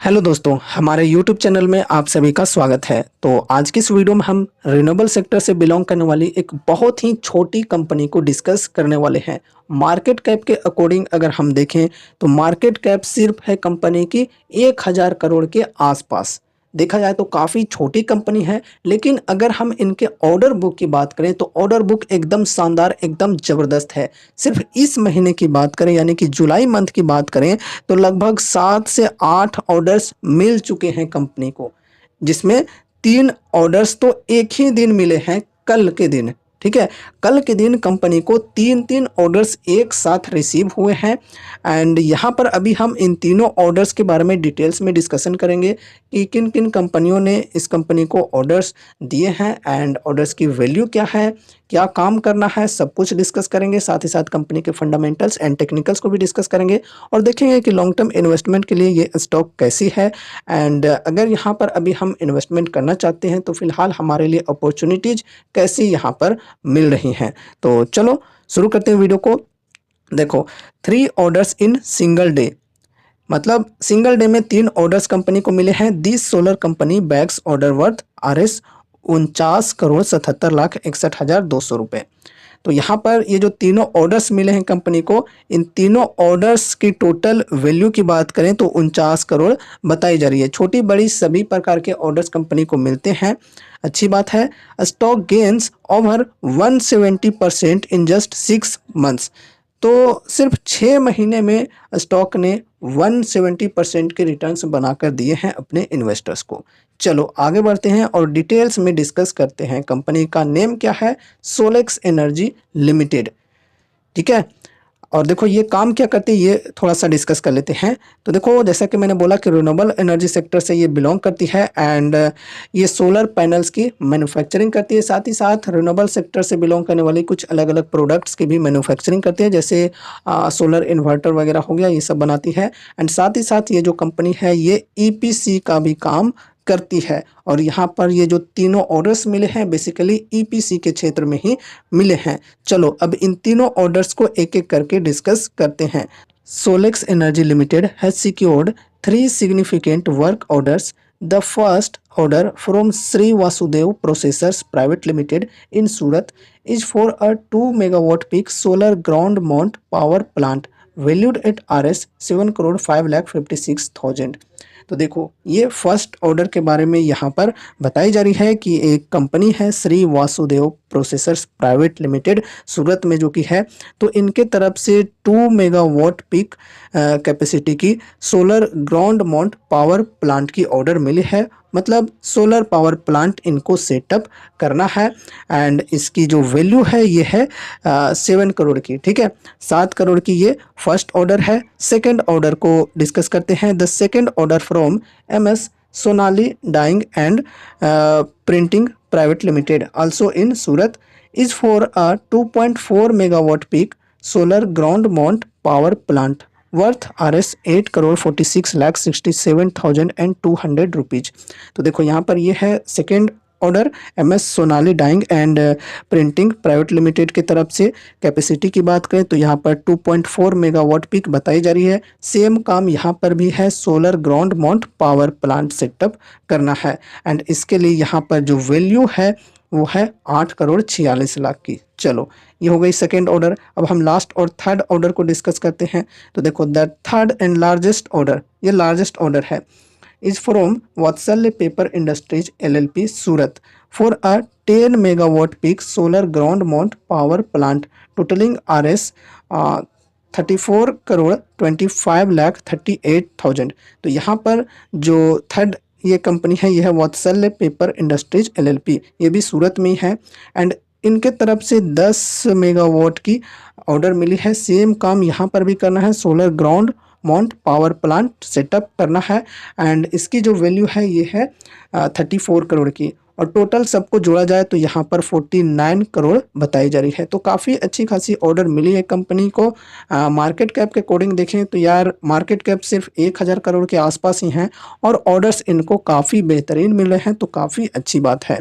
Hello दोस्तों, हमारे YouTube channel में आप सभी का स्वागत है। तो आज की इस वीडियो में हम रिन्यूएबल सेक्टर से बिलोंग करने वाली एक बहुत ही छोटी कंपनी को डिस्कस करने वाले हैं। मार्केट कैप के अकॉर्डिंग अगर हम देखें तो मार्केट कैप सिर्फ है कंपनी की 1000 करोड़ के आसपास। देखा जाए तो काफ़ी छोटी कंपनी है, लेकिन अगर हम इनके ऑर्डर बुक की बात करें तो ऑर्डर बुक एकदम शानदार, एकदम ज़बरदस्त है। सिर्फ इस महीने की बात करें यानी कि जुलाई मंथ की बात करें तो लगभग 7 से 8 ऑर्डर्स मिल चुके हैं कंपनी को, जिसमें 3 ऑर्डर्स तो एक ही दिन मिले हैं, कल के दिन। ठीक है, कल के दिन कंपनी को 3-3 ऑर्डर्स एक साथ रिसीव हुए हैं। एंड यहाँ पर अभी हम इन तीनों ऑर्डर्स के बारे में डिटेल्स में डिस्कशन करेंगे कि किन किन कंपनियों ने इस कंपनी को ऑर्डर्स दिए हैं एंड ऑर्डर्स की वैल्यू क्या है, क्या काम करना है, सब कुछ डिस्कस करेंगे। साथ ही साथ कंपनी के फंडामेंटल्स एंड टेक्निकल्स को भी डिस्कस करेंगे और देखेंगे कि लॉन्ग टर्म इन्वेस्टमेंट के लिए ये स्टॉक कैसी है। एंड अगर यहाँ पर अभी हम इन्वेस्टमेंट करना चाहते हैं तो फिलहाल हमारे लिए अपॉर्चुनिटीज़ कैसी यहाँ पर मिल रही हैं। तो चलो शुरू करते हैं वीडियो को। देखो, 3 ऑर्डर्स इन सिंगल डे, मतलब सिंगल डे में 3 ऑर्डर्स कंपनी को मिले हैं। This solar company bags order worth RS 49,77,61,200 रुपये। तो यहाँ पर ये जो तीनों ऑर्डर्स मिले हैं कंपनी को, इन तीनों ऑर्डर्स की टोटल वैल्यू की बात करें तो 49 करोड़ बताई जा रही है। छोटी बड़ी सभी प्रकार के ऑर्डर्स कंपनी को मिलते हैं, अच्छी बात है। Stock gains over 170% in just 6 months. तो सिर्फ 6 महीने में स्टॉक ने 170% के रिटर्न्स बनाकर दिए हैं अपने इन्वेस्टर्स को। चलो आगे बढ़ते हैं और डिटेल्स में डिस्कस करते हैं। कंपनी का नेम क्या है? Solex energy limited. ठीक है, और देखो ये काम क्या करती है, ये थोड़ा सा डिस्कस कर लेते हैं। तो देखो, जैसा कि मैंने बोला कि रिन्यूएबल एनर्जी सेक्टर से ये बिलोंग करती है एंड ये सोलर पैनल्स की मैन्युफैक्चरिंग करती है। साथ ही साथ रिन्यूएबल सेक्टर से बिलोंग करने वाली कुछ अलग अलग प्रोडक्ट्स की भी मैन्युफैक्चरिंग करती है, जैसे सोलर इन्वर्टर वगैरह हो गया, ये सब बनाती है। एंड साथ ही साथ ये जो कंपनी है ये EPC का भी काम करती है। और यहाँ पर ये जो तीनों ऑर्डर्स मिले हैं बेसिकली EPC के क्षेत्र में ही मिले हैं। चलो अब इन तीनों ऑर्डर्स को एक एक करके डिस्कस करते हैं। Solex energy limited has secured 3 significant work orders. The first order from Sri Vasudev Processors Private Limited in Surat is for a 2 megawatt peak solar ground mount power plant valued at RS 7 crore 5,56,000। तो देखो, ये first order के बारे में यहाँ पर बताई जा रही है कि एक कंपनी है Shri Vasudev processors private limited Surat में जो कि है, तो इनके तरफ से 2 मेगावाट पीक कैपेसिटी की solar ground mount power plant की ऑर्डर मिली है। मतलब सोलर पावर प्लांट इनको सेटअप करना है एंड इसकी जो वैल्यू है ये है 7 करोड़ की। ठीक है, 7 करोड़ की ये फर्स्ट ऑर्डर है। सेकंड ऑर्डर को डिस्कस करते हैं। The second order from MS Sonali dyeing and printing private limited also in Surat is for a 2.4 megawatt peak solar ground mount power plant worth RS 8 crore 46,67,200 rupees. तो देखो यहाँ पर ये है second order MS Sonali dyeing and printing private limited की तरफ से। Capacity की बात करें तो यहाँ पर 2.4 मेगावाट पीक बताई जा रही है। सेम काम यहाँ पर भी है, solar ground mount power plant setup करना है एंड इसके लिए यहाँ पर जो वैल्यू है वो है 8 करोड़ 46 लाख की। चलो ये हो गई सेकेंड ऑर्डर। अब हम लास्ट और थर्ड ऑर्डर को डिस्कस करते हैं। तो देखो, the third and largest order, ये लार्जेस्ट ऑर्डर है, इज फ्रॉम वात्सल्य paper industries LLP Surat for a 10 megawatt peak solar ground mount power plant totalling RS 34 crore 25,38,000। तो यहाँ पर जो थर्ड ये कंपनी है ये है वात्सल्य पेपर इंडस्ट्रीज LLP, ये भी सूरत में ही है एंड इनके तरफ से 10 मेगावाट की ऑर्डर मिली है। सेम काम यहाँ पर भी करना है, solar ground mount power plant setup करना है एंड इसकी जो वैल्यू है ये है 34 करोड़ की और टोटल सबको जोड़ा जाए तो यहाँ पर 49 करोड़ बताई जा रही है। तो काफ़ी अच्छी खासी ऑर्डर मिली है कंपनी को। मार्केट कैप के अकॉर्डिंग देखें तो यार मार्केट कैप सिर्फ 1000 करोड़ के आसपास ही हैं और ऑर्डर्स इनको काफ़ी बेहतरीन मिल रहे हैं, तो काफ़ी अच्छी बात है।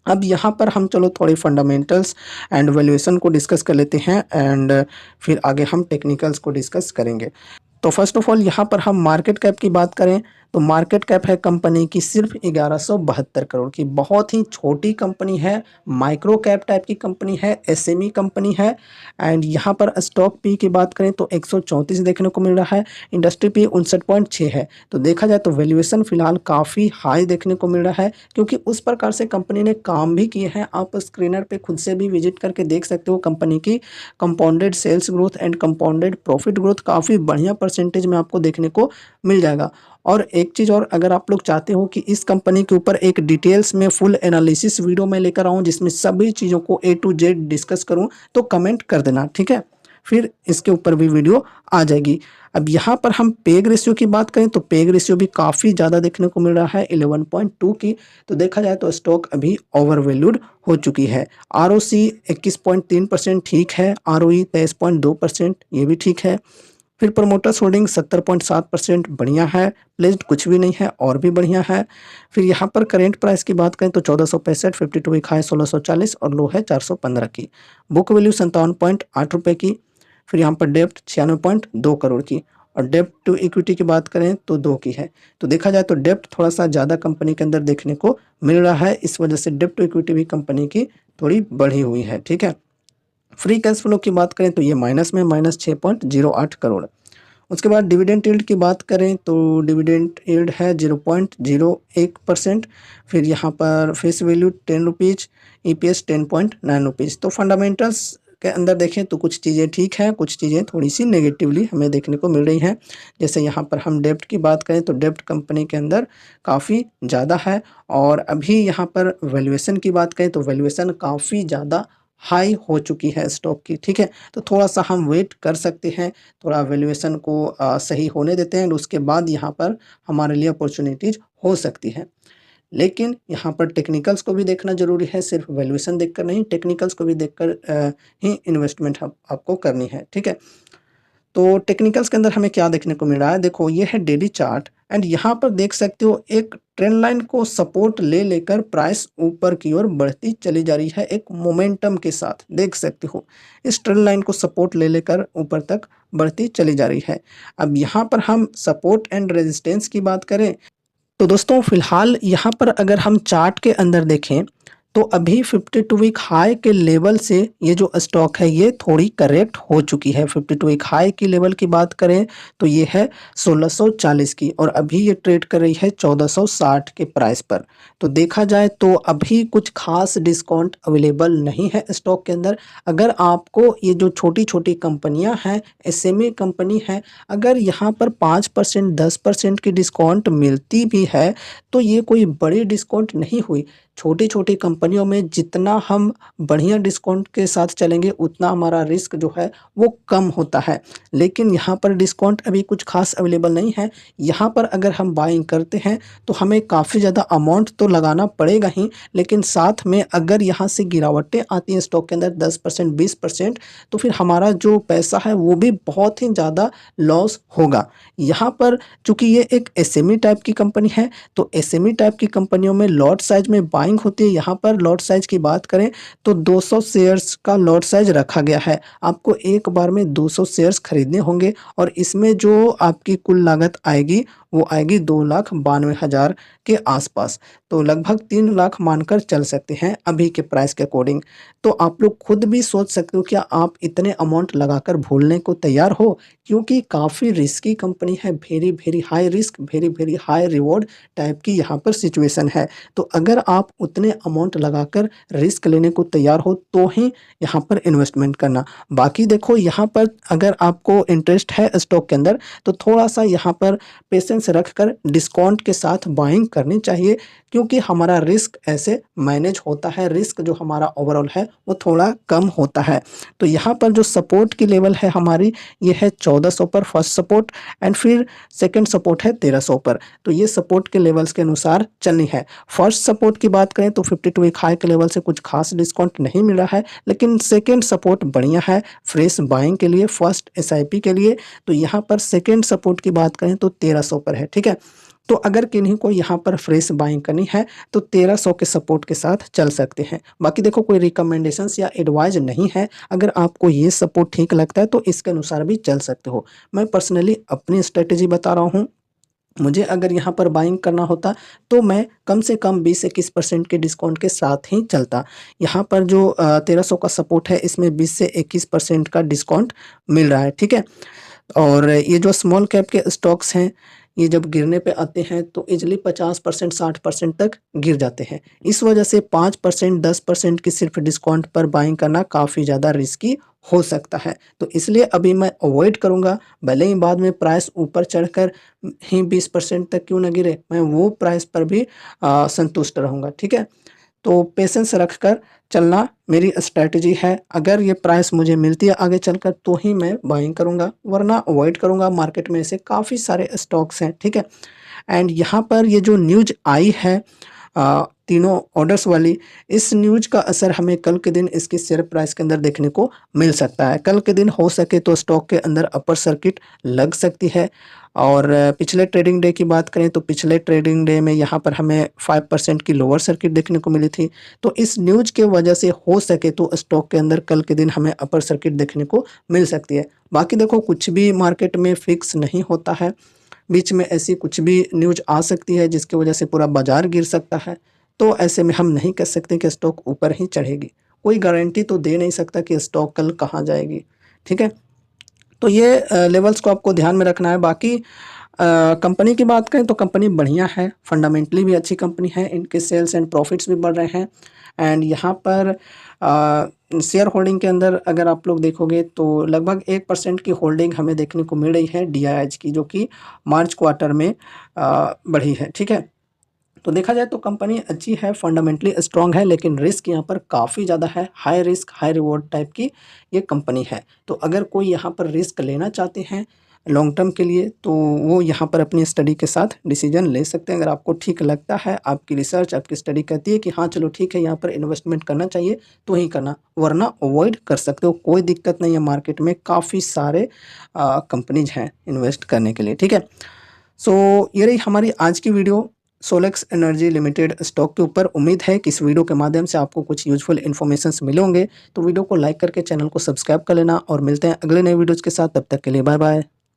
अब यहाँ पर हम चलो थोड़ी फंडामेंटल्स एंड वैल्यूएशन को डिस्कस कर लेते हैं एंड फिर आगे हम टेक्निकल्स को डिस्कस करेंगे। तो फर्स्ट ऑफ ऑल यहाँ पर हम मार्केट कैप की बात करें तो मार्केट कैप है कंपनी की सिर्फ 1172 करोड़ की, बहुत ही छोटी कंपनी है, माइक्रो कैप टाइप की कंपनी है, एसएमई कंपनी है। एंड यहाँ पर स्टॉक पी की बात करें तो 134 देखने को मिल रहा है, इंडस्ट्री पी 59.6 है। तो देखा जाए तो वैल्यूएशन फिलहाल काफ़ी हाई देखने को मिल रहा है, क्योंकि उस प्रकार से कंपनी ने काम भी किए हैं। आप स्क्रीनर पे खुद से भी विजिट करके देख सकते हो, कंपनी की compounded sales growth and compounded profit growth काफ़ी बढ़िया परसेंटेज में आपको देखने को मिल जाएगा। और एक चीज़ और, अगर आप लोग चाहते हो कि इस कंपनी के ऊपर एक डिटेल्स में फुल एनालिसिस वीडियो में लेकर आऊँ जिसमें सभी चीज़ों को A to Z डिस्कस करूँ, तो कमेंट कर देना, ठीक है। फिर इसके ऊपर भी वीडियो आ जाएगी। अब यहाँ पर हम पेग रेशियो की बात करें तो पेग रेशियो भी काफ़ी ज़्यादा देखने को मिल रहा है 11.2 की। तो देखा जाए तो स्टॉक अभी ओवर वैल्यूड हो चुकी है। ROC 21.3% ठीक है, ROE 23.2% ये भी ठीक है। फिर प्रमोटर्स होल्डिंग 70.7% बढ़िया है, प्लेस्ड कुछ भी नहीं है और भी बढ़िया है। फिर यहाँ पर करेंट प्राइस की बात करें तो 1465, 52 वीक हाई 1640 और लो है 415 की। बुक वैल्यू 57.8 रुपये की। फिर यहाँ पर डेप्ट 96.2 करोड़ की और डेप्ट टू इक्विटी की बात करें तो 2 की है। तो देखा जाए तो डेप्ट थोड़ा सा ज़्यादा कंपनी के अंदर देखने को मिल रहा है, इस वजह से डेप्ट टू इक्विटी भी कंपनी की थोड़ी बढ़ी हुई है, ठीक है। फ्री कैश फ्लो की बात करें तो ये माइनस में -6.08 करोड़। उसके बाद डिविडेंड यील्ड की बात करें तो डिविडेंड यील्ड है 0.01%। फिर यहाँ पर face value 10 rupees, EPS 10.9 rupees. तो फंडामेंटल्स के अंदर देखें तो कुछ चीज़ें ठीक हैं, कुछ चीज़ें थोड़ी सी नेगेटिवली हमें देखने को मिल रही हैं। जैसे यहाँ पर हम डेप्ट की बात करें तो डेप्ट कंपनी के अंदर काफ़ी ज़्यादा है, और अभी यहाँ पर वैल्यूएशन की बात करें तो वैल्यूएशन काफ़ी ज़्यादा हाई हो चुकी है स्टॉक की, ठीक है। तो थोड़ा सा हम वेट कर सकते हैं, थोड़ा वैल्यूएशन को सही होने देते हैं, और उसके बाद यहाँ पर हमारे लिए अपॉर्चुनिटीज़ हो सकती है। लेकिन यहाँ पर टेक्निकल्स को भी देखना ज़रूरी है, सिर्फ वैल्यूएशन देखकर नहीं, टेक्निकल्स को भी देखकर ही इन्वेस्टमेंट आपको करनी है, ठीक है। तो टेक्निकल्स के अंदर हमें क्या देखने को मिल रहा है, देखो ये है डेली चार्ट एंड यहाँ पर देख सकते हो एक ट्रेंड लाइन को सपोर्ट ले लेकर प्राइस ऊपर की ओर बढ़ती चली जा रही है, एक मोमेंटम के साथ देख सकते हो इस ट्रेंड लाइन को सपोर्ट ले लेकर ऊपर तक बढ़ती चली जा रही है। अब यहाँ पर हम सपोर्ट एंड रेजिस्टेंस की बात करें तो दोस्तों फिलहाल यहाँ पर अगर हम चार्ट के अंदर देखें तो अभी 52 वीक हाई के लेवल से ये जो स्टॉक है ये थोड़ी करेक्ट हो चुकी है। 52 वीक हाई की लेवल की बात करें तो ये है 1640 की, और अभी ये ट्रेड कर रही है 1460 के प्राइस पर। तो देखा जाए तो अभी कुछ खास डिस्काउंट अवेलेबल नहीं है स्टॉक के अंदर। अगर आपको ये जो छोटी छोटी कंपनियां हैं, एसएमई कंपनी है, अगर यहाँ पर 5% 10% की डिस्काउंट मिलती भी है तो ये कोई बड़ी डिस्काउंट नहीं हुई। छोटी छोटी कंपनियों में जितना हम बढ़िया डिस्काउंट के साथ चलेंगे उतना हमारा रिस्क जो है वो कम होता है। लेकिन यहाँ पर डिस्काउंट अभी कुछ खास अवेलेबल नहीं है। यहाँ पर अगर हम बाइंग करते हैं तो हमें काफ़ी ज़्यादा अमाउंट तो लगाना पड़ेगा ही, लेकिन साथ में अगर यहाँ से गिरावटें आती हैं स्टॉक के अंदर 10% 20%, तो फिर हमारा जो पैसा है वो भी बहुत ही ज़्यादा लॉस होगा। यहाँ पर चूँकि ये एक एसएमई टाइप की कंपनी है, तो एसएमई टाइप की कंपनियों में लॉट साइज में बाइंग होती है। यहाँ पर लॉट साइज की बात करें तो 200 शेयर्स का लॉट साइज रखा गया है। आपको एक बार में 200 शेयर्स खरीदने होंगे, और इसमें जो आपकी कुल लागत आएगी वो आएगी 2,92,000 के आसपास। तो लगभग 3 लाख मानकर चल सकते हैं अभी के प्राइस के अकॉर्डिंग। तो आप लोग खुद भी सोच सकते हो क्या आप इतने अमाउंट लगाकर भूलने को तैयार हो, क्योंकि काफ़ी रिस्की कंपनी है, very very high risk very very high reward type की यहाँ पर सिचुएशन है। तो अगर आप उतने अमाउंट लगाकर रिस्क लेने को तैयार हो तो ही यहाँ पर इन्वेस्टमेंट करना। बाकी देखो यहाँ पर अगर आपको इंटरेस्ट है स्टॉक के अंदर तो थोड़ा सा यहाँ पर पेशेंस रखकर डिस्काउंट के साथ बाइंग करनी चाहिए, क्योंकि हमारा रिस्क ऐसे मैनेज होता है, रिस्क जो हमारा ओवरऑल है वो थोड़ा कम होता है। तो यहाँ पर जो सपोर्ट की लेवल है हमारी ये है 1400 पर फर्स्ट सपोर्ट, एंड फिर सेकंड सपोर्ट है 1300 पर। तो ये सपोर्ट के लेवल्स के अनुसार चलनी है। फर्स्ट सपोर्ट की बात करें तो 52 वीक हाई के लेवल से कुछ खास डिस्काउंट नहीं मिल रहा है, लेकिन सेकंड सपोर्ट बढ़िया है फ्रेश बाइंग के लिए, फर्स्ट एसआईपी के लिए। तो यहाँ पर सेकंड सपोर्ट की बात करें तो 1300 पर है, ठीक है। तो अगर किन्हीं को यहाँ पर फ्रेश बाइंग करनी है तो 1300 के सपोर्ट के साथ चल सकते हैं। बाकी देखो कोई रिकमेंडेशंस या एडवाइस नहीं है, अगर आपको ये सपोर्ट ठीक लगता है तो इसके अनुसार भी चल सकते हो। मैं पर्सनली अपनी स्ट्रेटेजी बता रहा हूँ। मुझे अगर यहाँ पर बाइंग करना होता तो मैं कम से कम 20-21% के डिस्काउंट के साथ ही चलता। यहाँ पर जो 1300 का सपोर्ट है इसमें 20 से 21% का डिस्काउंट मिल रहा है, ठीक है। और ये जो स्मॉल कैप के स्टॉक्स हैं, ये जब गिरने पे आते हैं तो ईज़िली 50% 60% तक गिर जाते हैं। इस वजह से 5% 10% की सिर्फ डिस्काउंट पर बाइंग करना काफ़ी ज़्यादा रिस्की हो सकता है। तो इसलिए अभी मैं अवॉइड करूँगा, भले ही बाद में प्राइस ऊपर चढ़कर ही 20% तक क्यों ना गिरे, मैं वो प्राइस पर भी संतुष्ट रहूँगा, ठीक है। तो पेशेंस रखकर चलना मेरी स्ट्रैटेजी है। अगर ये प्राइस मुझे मिलती है आगे चलकर तो ही मैं बाइंग करूँगा, वरना अवॉइड करूँगा। मार्केट में ऐसे काफ़ी सारे स्टॉक्स हैं, ठीक है। एंड यहाँ पर ये जो न्यूज़ आई है तीनों ऑर्डर्स वाली, इस न्यूज़ का असर हमें कल के दिन इसकी शेयर प्राइस के अंदर देखने को मिल सकता है। कल के दिन हो सके तो स्टॉक के अंदर अपर सर्किट लग सकती है। और पिछले ट्रेडिंग डे की बात करें तो पिछले ट्रेडिंग डे में यहाँ पर हमें 5% की लोअर सर्किट देखने को मिली थी। तो इस न्यूज़ के वजह से हो सके तो स्टॉक के अंदर कल के दिन हमें अपर सर्किट देखने को मिल सकती है। बाकी देखो कुछ भी मार्केट में फिक्स नहीं होता है, बीच में ऐसी कुछ भी न्यूज़ आ सकती है जिसकी वजह से पूरा बाज़ार गिर सकता है। तो ऐसे में हम नहीं कह सकते कि स्टॉक ऊपर ही चढ़ेगी। कोई गारंटी तो दे नहीं सकता कि स्टॉक कल कहाँ जाएगी, ठीक है। तो ये लेवल्स को आपको ध्यान में रखना है। बाकी कंपनी की बात करें तो कंपनी बढ़िया है, फंडामेंटली भी अच्छी कंपनी है, इनके सेल्स एंड प्रॉफिट्स भी बढ़ रहे हैं। एंड यहाँ पर शेयर होल्डिंग के अंदर अगर आप लोग देखोगे तो लगभग 1% की होल्डिंग हमें देखने को मिल रही है DIH की, जो कि मार्च क्वार्टर में बढ़ी है, ठीक है। तो देखा जाए तो कंपनी अच्छी है, फंडामेंटली स्ट्रॉन्ग है, लेकिन रिस्क यहाँ पर काफ़ी ज़्यादा है, high risk high reward type की ये कंपनी है। तो अगर कोई यहाँ पर रिस्क लेना चाहते हैं लॉन्ग टर्म के लिए तो वो यहाँ पर अपनी स्टडी के साथ डिसीजन ले सकते हैं। अगर आपको ठीक लगता है, आपकी रिसर्च आपकी स्टडी कहती है कि हाँ चलो ठीक है यहाँ पर इन्वेस्टमेंट करना चाहिए तो ही करना, वरना अवॉइड कर सकते हो, कोई दिक्कत नहीं है। मार्केट में काफ़ी सारे कंपनीज हैं इन्वेस्ट करने के लिए, ठीक है। सो ये रही हमारी आज की video Solex energy limited stock के ऊपर। उम्मीद है कि इस वीडियो के माध्यम से आपको कुछ यूजफुल इन्फॉर्मेशंस मिले होंगे। तो वीडियो को लाइक करके चैनल को सब्सक्राइब कर लेना और मिलते हैं अगले नए वीडियोज़ के साथ। तब तक के लिए बाय बाय।